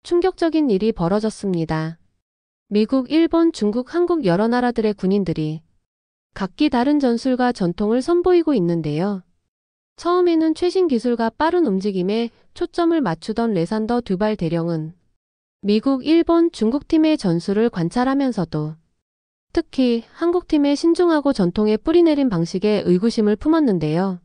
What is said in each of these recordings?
충격적인 일이 벌어졌습니다. 미국, 일본, 중국, 한국 여러 나라들의 군인들이 각기 다른 전술과 전통을 선보이고 있는데요. 처음에는 최신 기술과 빠른 움직임에 초점을 맞추던 레산더 듀발 대령은 미국, 일본, 중국 팀의 전술을 관찰하면서도 특히 한국 팀의 신중하고 전통에 뿌리내린 방식에 의구심을 품었는데요.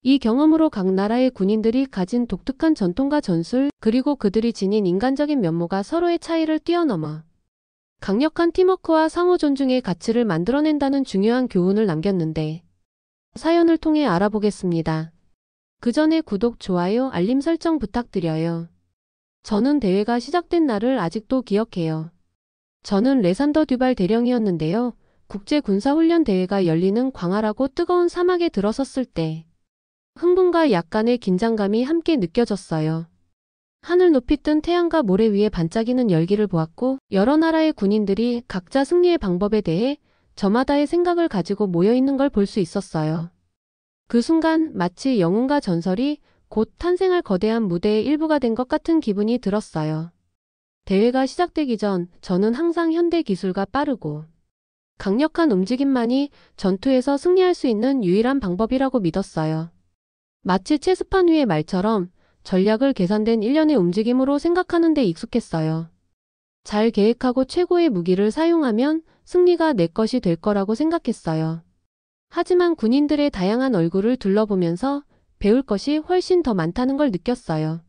이 경험으로 각 나라의 군인들이 가진 독특한 전통과 전술, 그리고 그들이 지닌 인간적인 면모가 서로의 차이를 뛰어넘어 강력한 팀워크와 상호 존중의 가치를 만들어낸다는 중요한 교훈을 남겼는데, 사연을 통해 알아보겠습니다. 그 전에 구독, 좋아요, 알림 설정 부탁드려요. 저는 대회가 시작된 날을 아직도 기억해요. 저는 레산더 듀발 대령이었는데요. 국제군사훈련 대회가 열리는 광활하고 뜨거운 사막에 들어섰을 때 흥분과 약간의 긴장감이 함께 느껴졌어요. 하늘 높이 뜬 태양과 모래 위에 반짝이는 열기를 보았고, 여러 나라의 군인들이 각자 승리의 방법에 대해 저마다의 생각을 가지고 모여있는 걸 볼 수 있었어요. 그 순간 마치 영웅과 전설이 곧 탄생할 거대한 무대의 일부가 된 것 같은 기분이 들었어요. 대회가 시작되기 전 저는 항상 현대 기술과 빠르고 강력한 움직임만이 전투에서 승리할 수 있는 유일한 방법이라고 믿었어요. 마치 체스판 위의 말처럼 전략을 계산된 일련의 움직임으로 생각하는 데 익숙했어요. 잘 계획하고 최고의 무기를 사용하면 승리가 내 것이 될 거라고 생각했어요. 하지만 군인들의 다양한 얼굴을 둘러보면서 배울 것이 훨씬 더 많다는 걸 느꼈어요.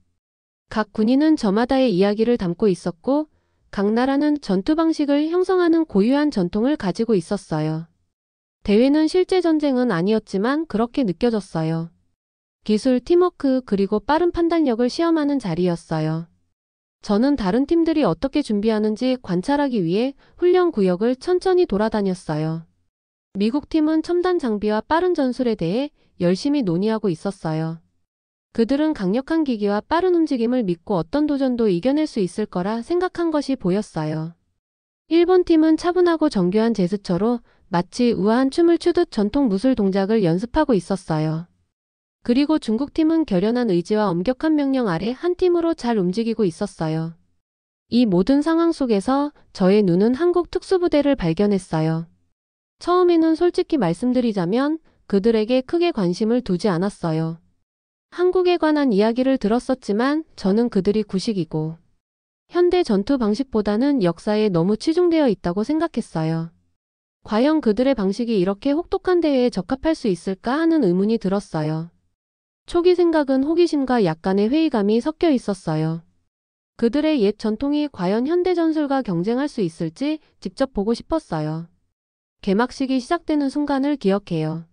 각 군인은 저마다의 이야기를 담고 있었고, 각 나라는 전투 방식을 형성하는 고유한 전통을 가지고 있었어요. 대회는 실제 전쟁은 아니었지만 그렇게 느껴졌어요. 기술, 팀워크, 그리고 빠른 판단력을 시험하는 자리였어요. 저는 다른 팀들이 어떻게 준비하는지 관찰하기 위해 훈련 구역을 천천히 돌아다녔어요. 미국 팀은 첨단 장비와 빠른 전술에 대해 열심히 논의하고 있었어요. 그들은 강력한 기기와 빠른 움직임을 믿고 어떤 도전도 이겨낼 수 있을 거라 생각한 것이 보였어요. 일본 팀은 차분하고 정교한 제스처로 마치 우아한 춤을 추듯 전통 무술 동작을 연습하고 있었어요. 그리고 중국팀은 결연한 의지와 엄격한 명령 아래 한 팀으로 잘 움직이고 있었어요. 이 모든 상황 속에서 저의 눈은 한국 특수부대를 발견했어요. 처음에는 솔직히 말씀드리자면 그들에게 크게 관심을 두지 않았어요. 한국에 관한 이야기를 들었었지만 저는 그들이 구식이고 현대 전투 방식보다는 역사에 너무 치중되어 있다고 생각했어요. 과연 그들의 방식이 이렇게 혹독한 대회에 적합할 수 있을까 하는 의문이 들었어요. 초기 생각은 호기심과 약간의 회의감이 섞여 있었어요. 그들의 옛 전통이 과연 현대 전술과 경쟁할 수 있을지 직접 보고 싶었어요. 개막식이 시작되는 순간을 기억해요.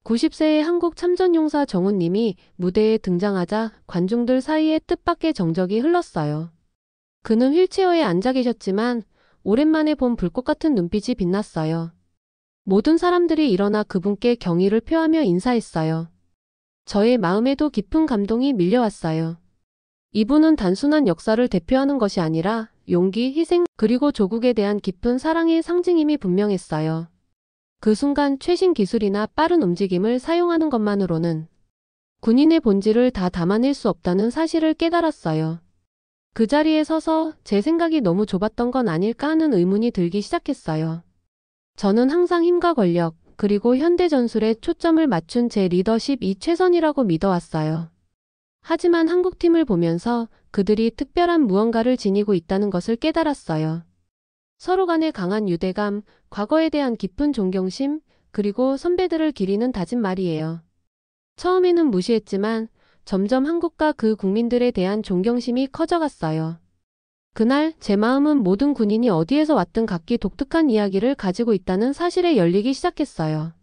90세의 한국 참전용사 정훈님이 무대에 등장하자 관중들 사이에 뜻밖의 정적이 흘렀어요. 그는 휠체어에 앉아 계셨지만 오랜만에 본 불꽃 같은 눈빛이 빛났어요. 모든 사람들이 일어나 그분께 경의를 표하며 인사했어요. 저의 마음에도 깊은 감동이 밀려왔어요. 이분은 단순한 역사를 대표하는 것이 아니라 용기, 희생, 그리고 조국에 대한 깊은 사랑의 상징임이 분명했어요. 그 순간 최신 기술이나 빠른 움직임을 사용하는 것만으로는 군인의 본질을 다 담아낼 수 없다는 사실을 깨달았어요. 그 자리에 서서 제 생각이 너무 좁았던 건 아닐까 하는 의문이 들기 시작했어요. 저는 항상 힘과 권력, 그리고 현대 전술에 초점을 맞춘 제 리더십이 최선이라고 믿어왔어요. 하지만 한국팀을 보면서 그들이 특별한 무언가를 지니고 있다는 것을 깨달았어요. 서로 간의 강한 유대감, 과거에 대한 깊은 존경심, 그리고 선배들을 기리는 다짐 말이에요. 처음에는 무시했지만 점점 한국과 그 국민들에 대한 존경심이 커져갔어요. 그날 제 마음은 모든 군인이 어디에서 왔든 각기 독특한 이야기를 가지고 있다는 사실에 열리기 시작했어요.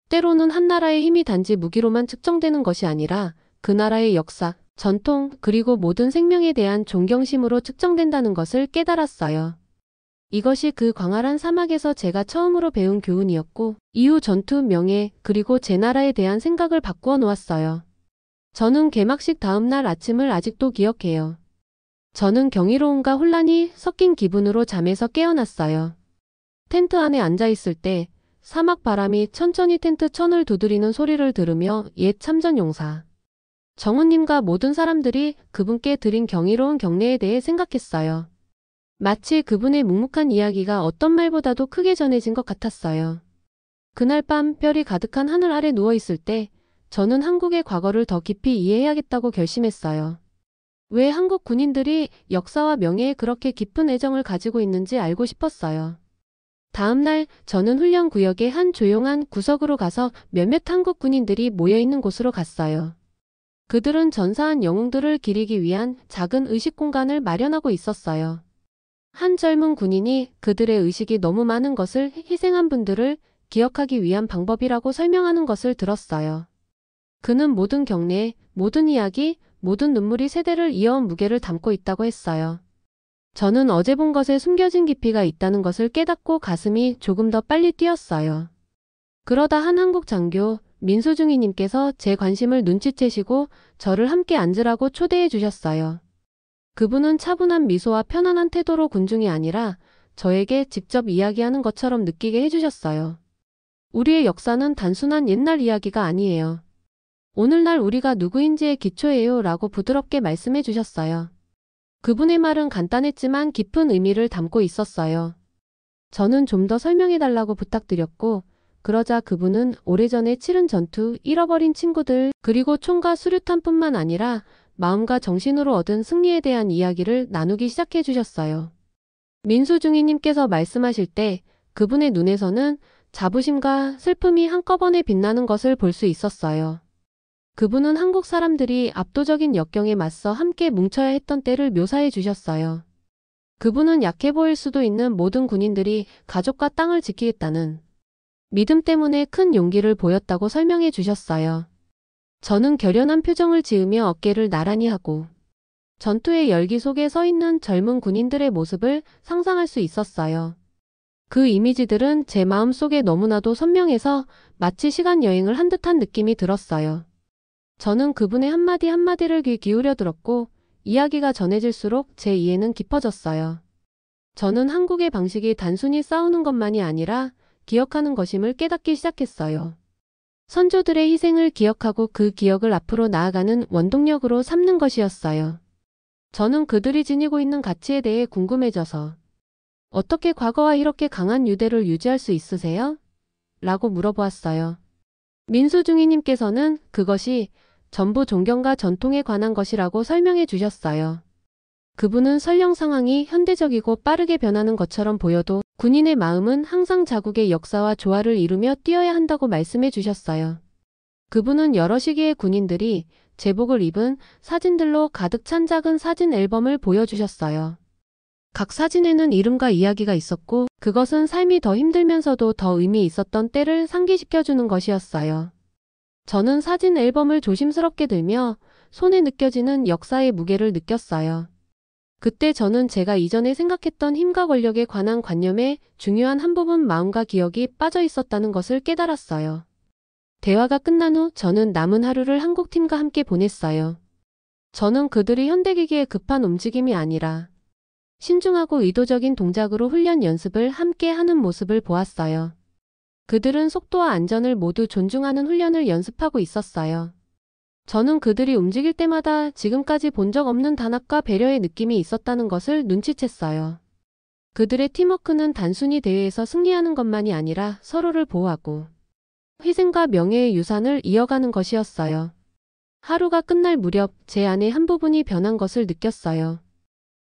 때로는 한 나라의 힘이 단지 무기로만 측정되는 것이 아니라 그 나라의 역사, 전통, 그리고 모든 생명에 대한 존경심으로 측정된다는 것을 깨달았어요. 이것이 그 광활한 사막에서 제가 처음으로 배운 교훈이었고, 이후 전투, 명예, 그리고 제 나라에 대한 생각을 바꾸어 놓았어요. 저는 개막식 다음 날 아침을 아직도 기억해요. 저는 경이로움과 혼란이 섞인 기분으로 잠에서 깨어났어요. 텐트 안에 앉아있을 때 사막 바람이 천천히 텐트 천을 두드리는 소리를 들으며 옛 참전용사 정우님과 모든 사람들이 그분께 드린 경이로운 경례에 대해 생각했어요. 마치 그분의 묵묵한 이야기가 어떤 말보다도 크게 전해진 것 같았어요. 그날 밤 별이 가득한 하늘 아래 누워있을 때 저는 한국의 과거를 더 깊이 이해해야겠다고 결심했어요. 왜 한국 군인들이 역사와 명예에 그렇게 깊은 애정을 가지고 있는지 알고 싶었어요. 다음 날 저는 훈련 구역의 한 조용한 구석으로 가서 몇몇 한국 군인들이 모여있는 곳으로 갔어요. 그들은 전사한 영웅들을 기리기 위한 작은 의식 공간을 마련하고 있었어요. 한 젊은 군인이 그들의 의식이 너무 많은 것을 희생한 분들을 기억하기 위한 방법이라고 설명하는 것을 들었어요. 그는 모든 경례, 모든 이야기, 모든 눈물이 세대를 이어온 무게를 담고 있다고 했어요. 저는 어제 본 것에 숨겨진 깊이가 있다는 것을 깨닫고 가슴이 조금 더 빨리 뛰었어요. 그러다 한 한국 장교, 민수중이님께서 제 관심을 눈치채시고 저를 함께 앉으라고 초대해 주셨어요. 그분은 차분한 미소와 편안한 태도로 군중이 아니라 저에게 직접 이야기하는 것처럼 느끼게 해주셨어요. 우리의 역사는 단순한 옛날 이야기가 아니에요. 오늘날 우리가 누구인지의 기초예요 라고 부드럽게 말씀해 주셨어요. 그분의 말은 간단했지만 깊은 의미를 담고 있었어요. 저는 좀 더 설명해 달라고 부탁드렸고 그러자 그분은 오래전에 치른 전투, 잃어버린 친구들, 그리고 총과 수류탄뿐만 아니라 마음과 정신으로 얻은 승리에 대한 이야기를 나누기 시작해 주셨어요. 민수중이님께서 말씀하실 때 그분의 눈에서는 자부심과 슬픔이 한꺼번에 빛나는 것을 볼 수 있었어요. 그분은 한국 사람들이 압도적인 역경에 맞서 함께 뭉쳐야 했던 때를 묘사해 주셨어요. 그분은 약해 보일 수도 있는 모든 군인들이 가족과 땅을 지키겠다는 믿음 때문에 큰 용기를 보였다고 설명해 주셨어요. 저는 결연한 표정을 지으며 어깨를 나란히 하고 전투의 열기 속에 서 있는 젊은 군인들의 모습을 상상할 수 있었어요. 그 이미지들은 제 마음속에 너무나도 선명해서 마치 시간 여행을 한 듯한 느낌이 들었어요. 저는 그분의 한마디 한마디를 귀 기울여 들었고 이야기가 전해질수록 제 이해는 깊어졌어요. 저는 한국의 방식이 단순히 싸우는 것만이 아니라 기억하는 것임을 깨닫기 시작했어요. 선조들의 희생을 기억하고 그 기억을 앞으로 나아가는 원동력으로 삼는 것이었어요. 저는 그들이 지니고 있는 가치에 대해 궁금해져서 어떻게 과거와 이렇게 강한 유대를 유지할 수 있으세요? 라고 물어보았어요. 민수중이님께서는 그것이 전부 존경과 전통에 관한 것이라고 설명해 주셨어요. 그분은 설령 상황이 현대적이고 빠르게 변하는 것처럼 보여도 군인의 마음은 항상 자국의 역사와 조화를 이루며 뛰어야 한다고 말씀해 주셨어요. 그분은 여러 시기의 군인들이 제복을 입은 사진들로 가득 찬 작은 사진 앨범을 보여주셨어요. 각 사진에는 이름과 이야기가 있었고 그것은 삶이 더 힘들면서도 더 의미 있었던 때를 상기시켜주는 것이었어요. 저는 사진 앨범을 조심스럽게 들며 손에 느껴지는 역사의 무게를 느꼈어요. 그때 저는 제가 이전에 생각했던 힘과 권력에 관한 관념에 중요한 한 부분 마음과 기억이 빠져 있었다는 것을 깨달았어요. 대화가 끝난 후 저는 남은 하루를 한국팀과 함께 보냈어요. 저는 그들이 현대기기의 급한 움직임이 아니라 신중하고 의도적인 동작으로 훈련 연습을 함께 하는 모습을 보았어요. 그들은 속도와 안전을 모두 존중하는 훈련을 연습하고 있었어요. 저는 그들이 움직일 때마다 지금까지 본 적 없는 단합과 배려의 느낌이 있었다는 것을 눈치챘어요. 그들의 팀워크는 단순히 대회에서 승리하는 것만이 아니라 서로를 보호하고 희생과 명예의 유산을 이어가는 것이었어요. 하루가 끝날 무렵 제 안의 한 부분이 변한 것을 느꼈어요.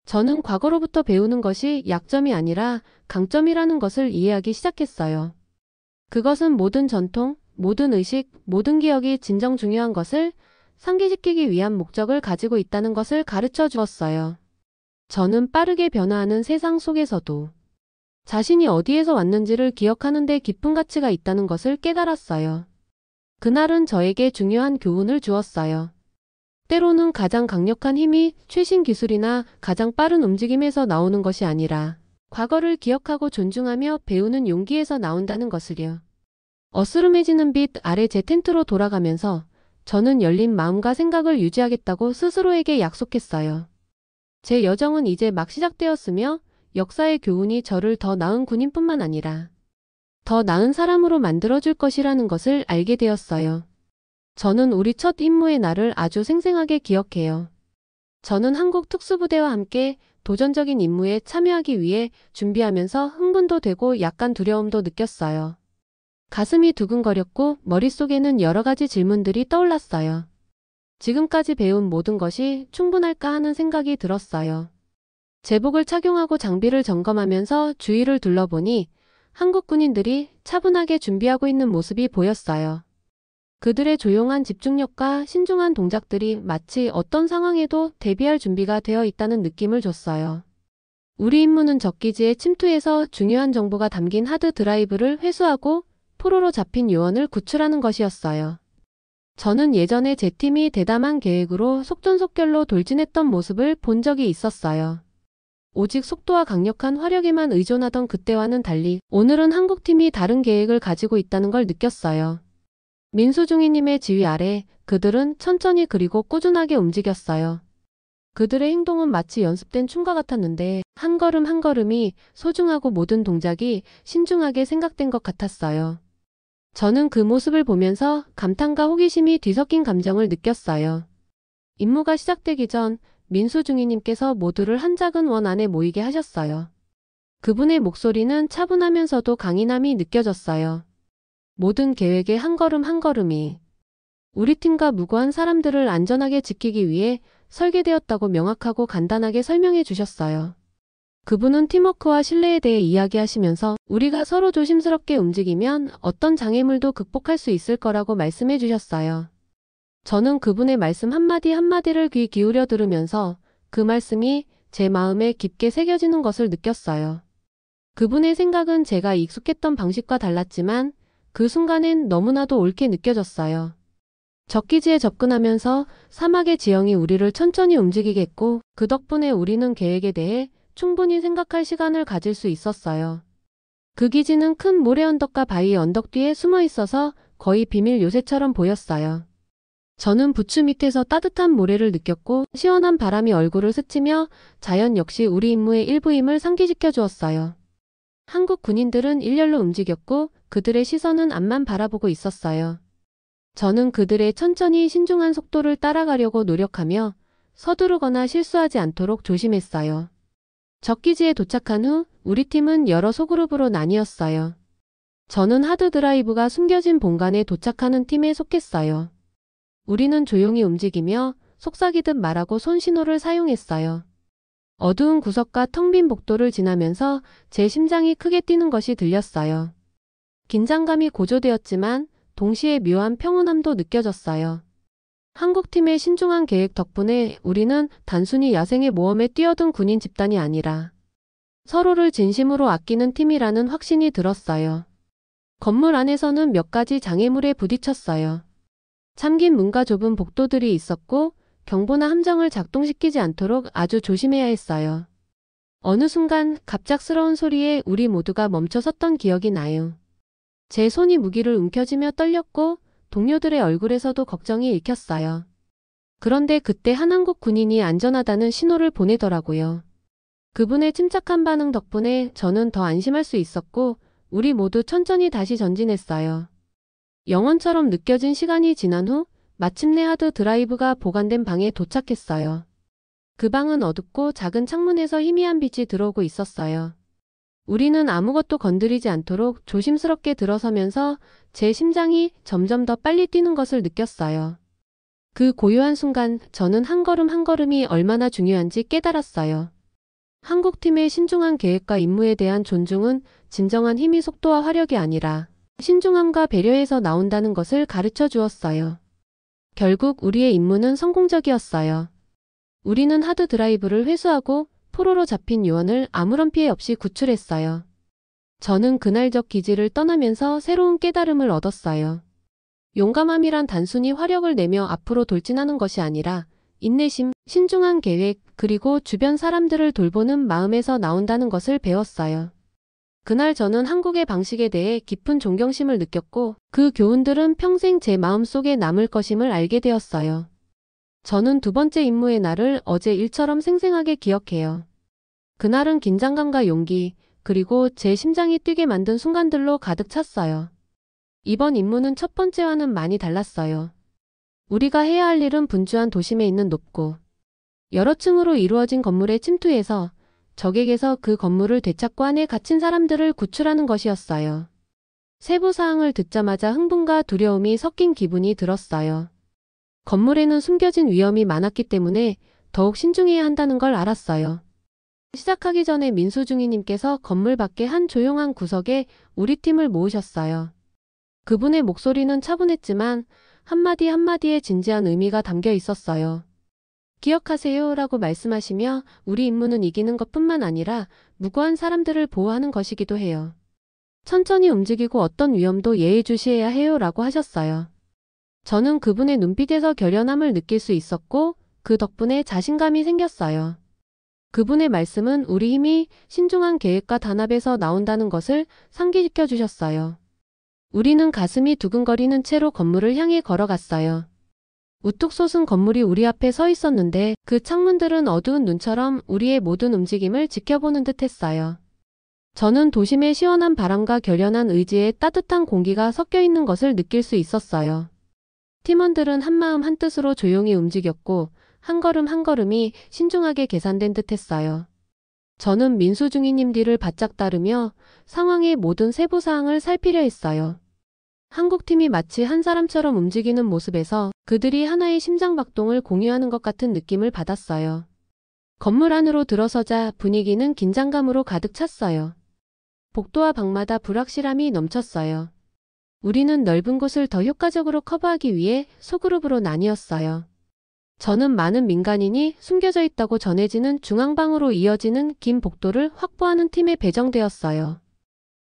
저는 과거로부터 배우는 것이 약점이 아니라 강점이라는 것을 이해하기 시작했어요. 그것은 모든 전통, 모든 의식, 모든 기억이 진정 중요한 것을 상기시키기 위한 목적을 가지고 있다는 것을 가르쳐 주었어요. 저는 빠르게 변화하는 세상 속에서도 자신이 어디에서 왔는지를 기억하는 데 깊은 가치가 있다는 것을 깨달았어요. 그날은 저에게 중요한 교훈을 주었어요. 때로는 가장 강력한 힘이 최신 기술이나 가장 빠른 움직임에서 나오는 것이 아니라 과거를 기억하고 존중하며 배우는 용기에서 나온다는 것을요. 어스름해지는 빛 아래 제 텐트로 돌아가면서 저는 열린 마음과 생각을 유지하겠다고 스스로에게 약속했어요. 제 여정은 이제 막 시작되었으며 역사의 교훈이 저를 더 나은 군인뿐만 아니라 더 나은 사람으로 만들어줄 것이라는 것을 알게 되었어요. 저는 우리 첫 임무의 날을 아주 생생하게 기억해요. 저는 한국 특수부대와 함께 도전적인 임무에 참여하기 위해 준비하면서 흥분도 되고 약간 두려움도 느꼈어요. 가슴이 두근거렸고 머릿속에는 여러 가지 질문들이 떠올랐어요. 지금까지 배운 모든 것이 충분할까 하는 생각이 들었어요. 제복을 착용하고 장비를 점검하면서 주위를 둘러보니 한국 군인들이 차분하게 준비하고 있는 모습이 보였어요. 그들의 조용한 집중력과 신중한 동작들이 마치 어떤 상황에도 대비할 준비가 되어 있다는 느낌을 줬어요. 우리 임무는 적기지에 침투해서 중요한 정보가 담긴 하드 드라이브를 회수하고 포로로 잡힌 요원을 구출하는 것이었어요. 저는 예전에 제 팀이 대담한 계획으로 속전속결로 돌진했던 모습을 본 적이 있었어요. 오직 속도와 강력한 화력에만 의존하던 그때와는 달리 오늘은 한국팀이 다른 계획을 가지고 있다는 걸 느꼈어요. 민수중이님의 지휘 아래 그들은 천천히 그리고 꾸준하게 움직였어요. 그들의 행동은 마치 연습된 춤과 같았는데 한 걸음 한 걸음이 소중하고 모든 동작이 신중하게 생각된 것 같았어요. 저는 그 모습을 보면서 감탄과 호기심이 뒤섞인 감정을 느꼈어요. 임무가 시작되기 전 민수중이님께서 모두를 한 작은 원 안에 모이게 하셨어요. 그분의 목소리는 차분하면서도 강인함이 느껴졌어요. 모든 계획의 한 걸음 한 걸음이 우리 팀과 무고한 사람들을 안전하게 지키기 위해 설계되었다고 명확하고 간단하게 설명해 주셨어요. 그분은 팀워크와 신뢰에 대해 이야기하시면서 우리가 서로 조심스럽게 움직이면 어떤 장애물도 극복할 수 있을 거라고 말씀해 주셨어요. 저는 그분의 말씀 한마디 한마디를 귀 기울여 들으면서 그 말씀이 제 마음에 깊게 새겨지는 것을 느꼈어요. 그분의 생각은 제가 익숙했던 방식과 달랐지만 그 순간엔 너무나도 옳게 느껴졌어요. 적기지에 접근하면서 사막의 지형이 우리를 천천히 움직이게 했고 그 덕분에 우리는 계획에 대해 충분히 생각할 시간을 가질 수 있었어요. 그 기지는 큰 모래 언덕과 바위 언덕 뒤에 숨어 있어서 거의 비밀 요새처럼 보였어요. 저는 부추 밑에서 따뜻한 모래를 느꼈고 시원한 바람이 얼굴을 스치며 자연 역시 우리 임무의 일부임을 상기시켜 주었어요. 한국 군인들은 일렬로 움직였고 그들의 시선은 앞만 바라보고 있었어요. 저는 그들의 천천히 신중한 속도를 따라가려고 노력하며 서두르거나 실수하지 않도록 조심했어요. 적기지에 도착한 후 우리 팀은 여러 소그룹으로 나뉘었어요. 저는 하드 드라이브가 숨겨진 본관에 도착하는 팀에 속했어요. 우리는 조용히 움직이며 속삭이듯 말하고 손신호를 사용했어요. 어두운 구석과 텅 빈 복도를 지나면서 제 심장이 크게 뛰는 것이 들렸어요. 긴장감이 고조되었지만 동시에 묘한 평온함도 느껴졌어요. 한국팀의 신중한 계획 덕분에 우리는 단순히 야생의 모험에 뛰어든 군인 집단이 아니라 서로를 진심으로 아끼는 팀이라는 확신이 들었어요. 건물 안에서는 몇 가지 장애물에 부딪혔어요. 잠긴 문과 좁은 복도들이 있었고 경보나 함정을 작동시키지 않도록 아주 조심해야 했어요. 어느 순간 갑작스러운 소리에 우리 모두가 멈춰섰던 기억이 나요. 제 손이 무기를 움켜쥐며 떨렸고 동료들의 얼굴에서도 걱정이 읽혔어요. 그런데 그때 한 한국 군인이 안전하다는 신호를 보내더라고요. 그분의 침착한 반응 덕분에 저는 더 안심할 수 있었고 우리 모두 천천히 다시 전진했어요. 영원처럼 느껴진 시간이 지난 후 마침내 하드 드라이브가 보관된 방에 도착했어요. 그 방은 어둡고 작은 창문에서 희미한 빛이 들어오고 있었어요. 우리는 아무것도 건드리지 않도록 조심스럽게 들어서면서 제 심장이 점점 더 빨리 뛰는 것을 느꼈어요. 그 고요한 순간 저는 한 걸음 한 걸음이 얼마나 중요한지 깨달았어요. 한국팀의 신중한 계획과 임무에 대한 존중은 진정한 힘이 속도와 화력이 아니라 신중함과 배려에서 나온다는 것을 가르쳐 주었어요. 결국 우리의 임무는 성공적이었어요. 우리는 하드 드라이브를 회수하고 포로로 잡힌 요원을 아무런 피해 없이 구출했어요. 저는 그날 적 기지를 떠나면서 새로운 깨달음을 얻었어요. 용감함이란 단순히 화력을 내며 앞으로 돌진하는 것이 아니라 인내심, 신중한 계획, 그리고 주변 사람들을 돌보는 마음에서 나온다는 것을 배웠어요. 그날 저는 한국의 방식에 대해 깊은 존경심을 느꼈고 그 교훈들은 평생 제 마음속에 남을 것임을 알게 되었어요. 저는 두 번째 임무의 날을 어제 일처럼 생생하게 기억해요. 그날은 긴장감과 용기, 그리고 제 심장이 뛰게 만든 순간들로 가득 찼어요. 이번 임무는 첫 번째와는 많이 달랐어요. 우리가 해야 할 일은 분주한 도심에 있는 높고 여러 층으로 이루어진 건물에 침투해서 적에게서 그 건물을 되찾고 안에 갇힌 사람들을 구출하는 것이었어요. 세부 사항을 듣자마자 흥분과 두려움이 섞인 기분이 들었어요. 건물에는 숨겨진 위험이 많았기 때문에 더욱 신중해야 한다는 걸 알았어요. 시작하기 전에 민수중이님께서 건물 밖의 한 조용한 구석에 우리 팀을 모으셨어요. 그분의 목소리는 차분했지만 한마디 한마디에 진지한 의미가 담겨 있었어요. 기억하세요 라고 말씀하시며 우리 임무는 이기는 것뿐만 아니라 무고한 사람들을 보호하는 것이기도 해요. 천천히 움직이고 어떤 위험도 예의주시해야 해요 라고 하셨어요. 저는 그분의 눈빛에서 결연함을 느낄 수 있었고 그 덕분에 자신감이 생겼어요. 그분의 말씀은 우리 힘이 신중한 계획과 단합에서 나온다는 것을 상기시켜 주셨어요. 우리는 가슴이 두근거리는 채로 건물을 향해 걸어갔어요. 우뚝 솟은 건물이 우리 앞에 서 있었는데 그 창문들은 어두운 눈처럼 우리의 모든 움직임을 지켜보는 듯 했어요. 저는 도심의 시원한 바람과 결연한 의지에 따뜻한 공기가 섞여 있는 것을 느낄 수 있었어요. 팀원들은 한마음 한뜻으로 조용히 움직였고 한 걸음 한 걸음이 신중하게 계산된 듯 했어요. 저는 민수중이님 뒤를 바짝 따르며 상황의 모든 세부 사항을 살피려 했어요. 한국팀이 마치 한 사람처럼 움직이는 모습에서 그들이 하나의 심장박동을 공유하는 것 같은 느낌을 받았어요. 건물 안으로 들어서자 분위기는 긴장감으로 가득 찼어요. 복도와 방마다 불확실함이 넘쳤어요. 우리는 넓은 곳을 더 효과적으로 커버하기 위해 소그룹으로 나뉘었어요. 저는 많은 민간인이 숨겨져 있다고 전해지는 중앙방으로 이어지는 긴 복도를 확보하는 팀에 배정되었어요.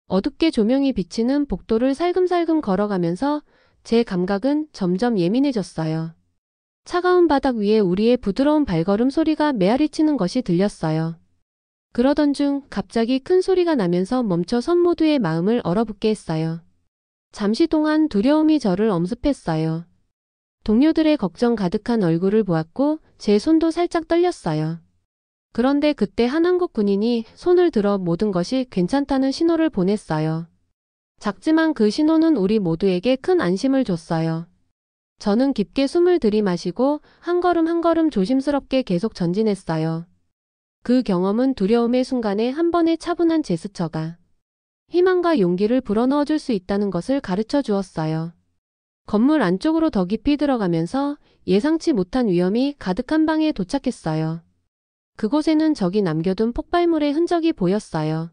어둡게 조명이 비치는 복도를 살금살금 걸어가면서 제 감각은 점점 예민해졌어요. 차가운 바닥 위에 우리의 부드러운 발걸음 소리가 메아리치는 것이 들렸어요. 그러던 중 갑자기 큰 소리가 나면서 멈춰 선 모두의 마음을 얼어붙게 했어요. 잠시 동안 두려움이 저를 엄습했어요. 동료들의 걱정 가득한 얼굴을 보았고 제 손도 살짝 떨렸어요. 그런데 그때 한 한국 군인이 손을 들어 모든 것이 괜찮다는 신호를 보냈어요. 작지만 그 신호는 우리 모두에게 큰 안심을 줬어요. 저는 깊게 숨을 들이마시고 한 걸음 한 걸음 조심스럽게 계속 전진했어요. 그 경험은 두려움의 순간에 한 번의 차분한 제스처가 희망과 용기를 불어넣어줄 수 있다는 것을 가르쳐 주었어요. 건물 안쪽으로 더 깊이 들어가면서 예상치 못한 위험이 가득한 방에 도착했어요. 그곳에는 적이 남겨둔 폭발물의 흔적이 보였어요.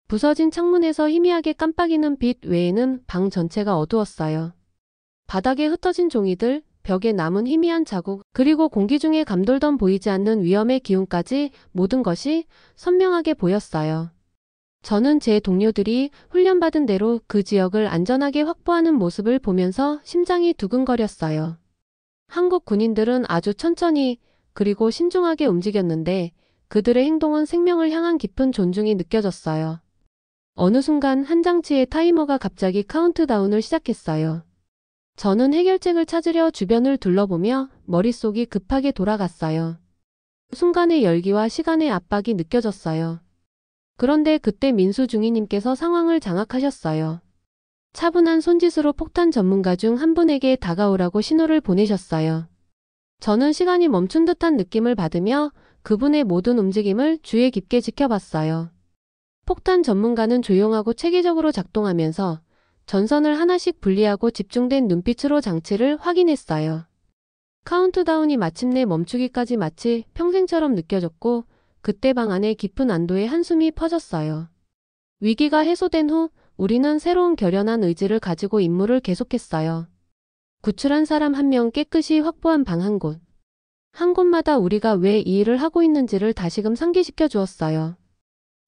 부서진 창문에서 희미하게 깜빡이는 빛 외에는 방 전체가 어두웠어요. 바닥에 흩어진 종이들, 벽에 남은 희미한 자국, 그리고 공기 중에 감돌던 보이지 않는 위험의 기운까지 모든 것이 선명하게 보였어요. 저는 제 동료들이 훈련받은 대로 그 지역을 안전하게 확보하는 모습을 보면서 심장이 두근거렸어요. 한국 군인들은 아주 천천히 그리고 신중하게 움직였는데 그들의 행동은 생명을 향한 깊은 존중이 느껴졌어요. 어느 순간 한 장치의 타이머가 갑자기 카운트다운을 시작했어요. 저는 해결책을 찾으려 주변을 둘러보며 머릿속이 급하게 돌아갔어요. 순간의 열기와 시간의 압박이 느껴졌어요. 그런데 그때 민수중이님께서 상황을 장악하셨어요. 차분한 손짓으로 폭탄 전문가 중 한 분에게 다가오라고 신호를 보내셨어요. 저는 시간이 멈춘 듯한 느낌을 받으며 그분의 모든 움직임을 주의 깊게 지켜봤어요. 폭탄 전문가는 조용하고 체계적으로 작동하면서 전선을 하나씩 분리하고 집중된 눈빛으로 장치를 확인했어요. 카운트다운이 마침내 멈추기까지 마치 평생처럼 느껴졌고 그때 방 안에 깊은 안도의 한숨이 퍼졌어요. 위기가 해소된 후 우리는 새로운 결연한 의지를 가지고 임무를 계속했어요. 구출한 사람 한 명 깨끗이 확보한 방 한 곳. 한 곳마다 우리가 왜 이 일을 하고 있는지를 다시금 상기시켜 주었어요.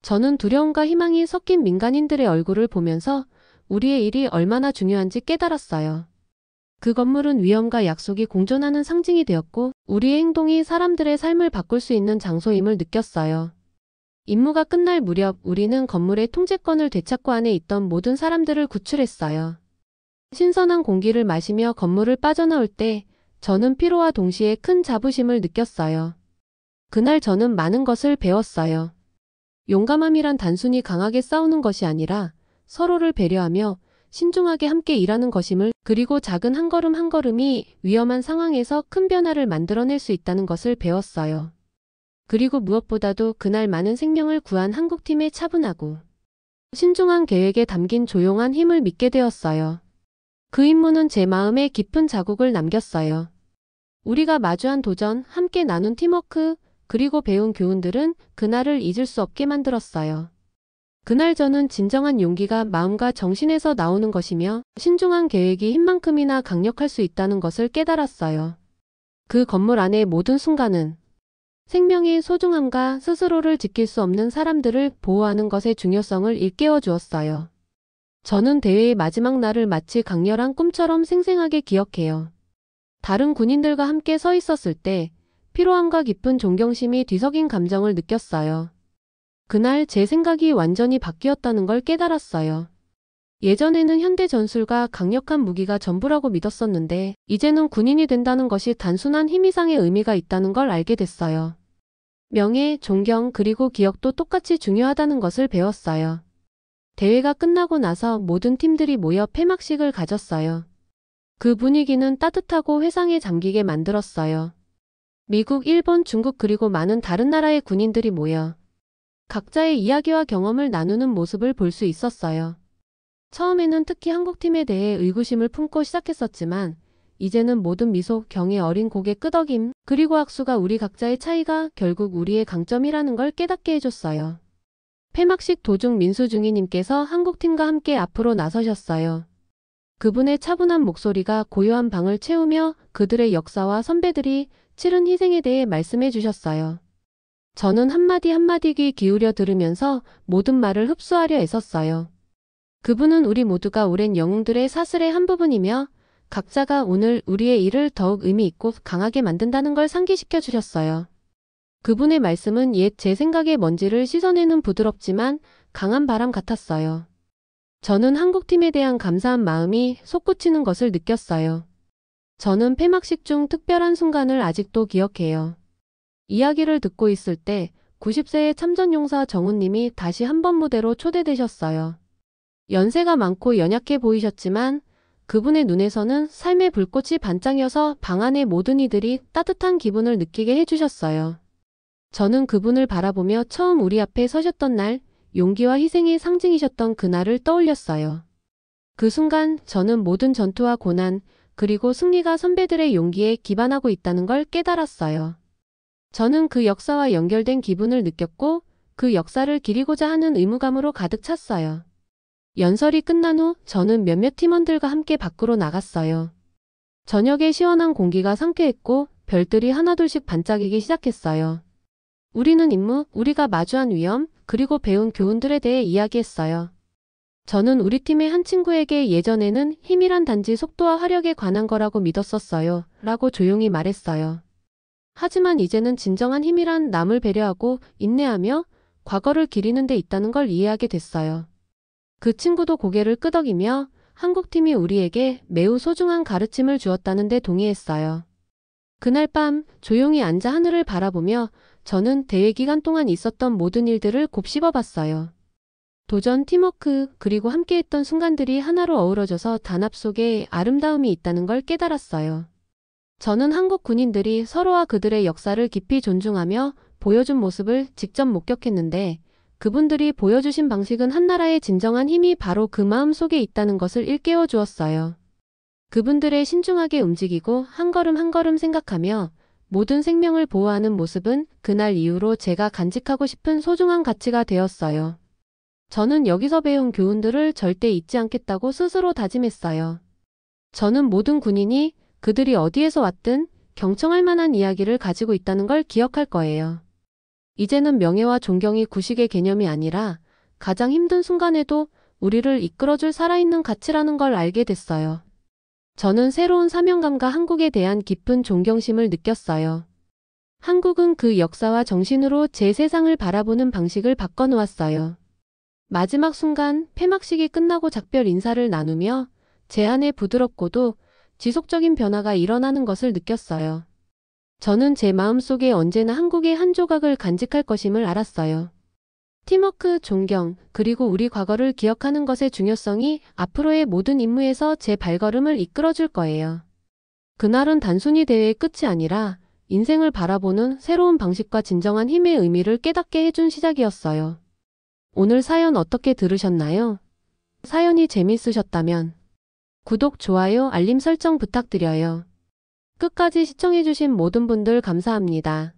저는 두려움과 희망이 섞인 민간인들의 얼굴을 보면서 우리의 일이 얼마나 중요한지 깨달았어요. 그 건물은 위험과 약속이 공존하는 상징이 되었고 우리의 행동이 사람들의 삶을 바꿀 수 있는 장소임을 느꼈어요. 임무가 끝날 무렵 우리는 건물의 통제권을 되찾고 안에 있던 모든 사람들을 구출했어요. 신선한 공기를 마시며 건물을 빠져나올 때 저는 피로와 동시에 큰 자부심을 느꼈어요. 그날 저는 많은 것을 배웠어요. 용감함이란 단순히 강하게 싸우는 것이 아니라 서로를 배려하며 신중하게 함께 일하는 것임을, 그리고 작은 한 걸음 한 걸음이 위험한 상황에서 큰 변화를 만들어낼 수 있다는 것을 배웠어요. 그리고 무엇보다도 그날 많은 생명을 구한 한국팀의 차분하고 신중한 계획에 담긴 조용한 힘을 믿게 되었어요. 그 임무는 제 마음에 깊은 자국을 남겼어요. 우리가 마주한 도전, 함께 나눈 팀워크, 그리고 배운 교훈들은 그날을 잊을 수 없게 만들었어요. 그날 저는 진정한 용기가 마음과 정신에서 나오는 것이며 신중한 계획이 힘만큼이나 강력할 수 있다는 것을 깨달았어요. 그 건물 안의 모든 순간은 생명의 소중함과 스스로를 지킬 수 없는 사람들을 보호하는 것의 중요성을 일깨워 주었어요. 저는 대회의 마지막 날을 마치 강렬한 꿈처럼 생생하게 기억해요. 다른 군인들과 함께 서 있었을 때 피로함과 깊은 존경심이 뒤섞인 감정을 느꼈어요. 그날 제 생각이 완전히 바뀌었다는 걸 깨달았어요. 예전에는 현대 전술과 강력한 무기가 전부라고 믿었었는데 이제는 군인이 된다는 것이 단순한 힘 이상의 의미가 있다는 걸 알게 됐어요. 명예, 존경, 그리고 기억도 똑같이 중요하다는 것을 배웠어요. 대회가 끝나고 나서 모든 팀들이 모여 폐막식을 가졌어요. 그 분위기는 따뜻하고 회상에 잠기게 만들었어요. 미국, 일본, 중국 그리고 많은 다른 나라의 군인들이 모여 각자의 이야기와 경험을 나누는 모습을 볼 수 있었어요. 처음에는 특히 한국팀에 대해 의구심을 품고 시작했었지만 이제는 모든 미소, 경애, 어린 고개 끄덕임, 그리고 악수가 우리 각자의 차이가 결국 우리의 강점이라는 걸 깨닫게 해줬어요. 폐막식 도중 민수중위님께서 한국팀과 함께 앞으로 나서셨어요. 그분의 차분한 목소리가 고요한 방을 채우며 그들의 역사와 선배들이 치른 희생에 대해 말씀해 주셨어요. 저는 한마디 한마디 귀 기울여 들으면서 모든 말을 흡수하려 애썼어요. 그분은 우리 모두가 오랜 영웅들의 사슬의 한 부분이며 각자가 오늘 우리의 일을 더욱 의미 있고 강하게 만든다는 걸 상기시켜 주셨어요. 그분의 말씀은 옛 제 생각의 먼지를 씻어내는 부드럽지만 강한 바람 같았어요. 저는 한국팀에 대한 감사한 마음이 솟구치는 것을 느꼈어요. 저는 폐막식 중 특별한 순간을 아직도 기억해요. 이야기를 듣고 있을 때 90세의 참전용사 정훈님이 다시 한번 무대로 초대되셨어요. 연세가 많고 연약해 보이셨지만 그분의 눈에서는 삶의 불꽃이 반짝여서 방 안의 모든 이들이 따뜻한 기분을 느끼게 해주셨어요. 저는 그분을 바라보며 처음 우리 앞에 서셨던 날, 용기와 희생의 상징이셨던 그날을 떠올렸어요. 그 순간 저는 모든 전투와 고난, 그리고 승리가 선배들의 용기에 기반하고 있다는 걸 깨달았어요. 저는 그 역사와 연결된 기분을 느꼈고 그 역사를 기리고자 하는 의무감으로 가득 찼어요. 연설이 끝난 후 저는 몇몇 팀원들과 함께 밖으로 나갔어요. 저녁의 시원한 공기가 상쾌했고 별들이 하나둘씩 반짝이기 시작했어요. 우리는 임무, 우리가 마주한 위험, 그리고 배운 교훈들에 대해 이야기했어요. 저는 우리 팀의 한 친구에게 예전에는 힘이란 단지 속도와 화력에 관한 거라고 믿었었어요. 라고 조용히 말했어요. 하지만 이제는 진정한 힘이란 남을 배려하고 인내하며 과거를 기리는 데 있다는 걸 이해하게 됐어요. 그 친구도 고개를 끄덕이며 한국팀이 우리에게 매우 소중한 가르침을 주었다는 데 동의했어요. 그날 밤 조용히 앉아 하늘을 바라보며 저는 대회 기간 동안 있었던 모든 일들을 곱씹어 봤어요. 도전, 팀워크, 그리고 함께했던 순간들이 하나로 어우러져서 단합 속에 아름다움이 있다는 걸 깨달았어요. 저는 한국 군인들이 서로와 그들의 역사를 깊이 존중하며 보여준 모습을 직접 목격했는데 그분들이 보여주신 방식은 한 나라의 진정한 힘이 바로 그 마음 속에 있다는 것을 일깨워 주었어요. 그분들의 신중하게 움직이고 한 걸음 한 걸음 생각하며 모든 생명을 보호하는 모습은 그날 이후로 제가 간직하고 싶은 소중한 가치가 되었어요. 저는 여기서 배운 교훈들을 절대 잊지 않겠다고 스스로 다짐했어요. 저는 모든 군인이 그들이 어디에서 왔든 경청할 만한 이야기를 가지고 있다는 걸 기억할 거예요. 이제는 명예와 존경이 구식의 개념이 아니라 가장 힘든 순간에도 우리를 이끌어줄 살아있는 가치라는 걸 알게 됐어요. 저는 새로운 사명감과 한국에 대한 깊은 존경심을 느꼈어요. 한국은 그 역사와 정신으로 제 세상을 바라보는 방식을 바꿔놓았어요. 마지막 순간 폐막식이 끝나고 작별 인사를 나누며 제 안에 부드럽고도 지속적인 변화가 일어나는 것을 느꼈어요. 저는 제 마음속에 언제나 한국의 한 조각을 간직할 것임을 알았어요. 팀워크, 존경, 그리고 우리 과거를 기억하는 것의 중요성이 앞으로의 모든 임무에서 제 발걸음을 이끌어줄 거예요. 그날은 단순히 대회의 끝이 아니라 인생을 바라보는 새로운 방식과 진정한 힘의 의미를 깨닫게 해준 시작이었어요. 오늘 사연 어떻게 들으셨나요? 사연이 재밌으셨다면 구독, 좋아요, 알림 설정 부탁드려요. 끝까지 시청해주신 모든 분들 감사합니다.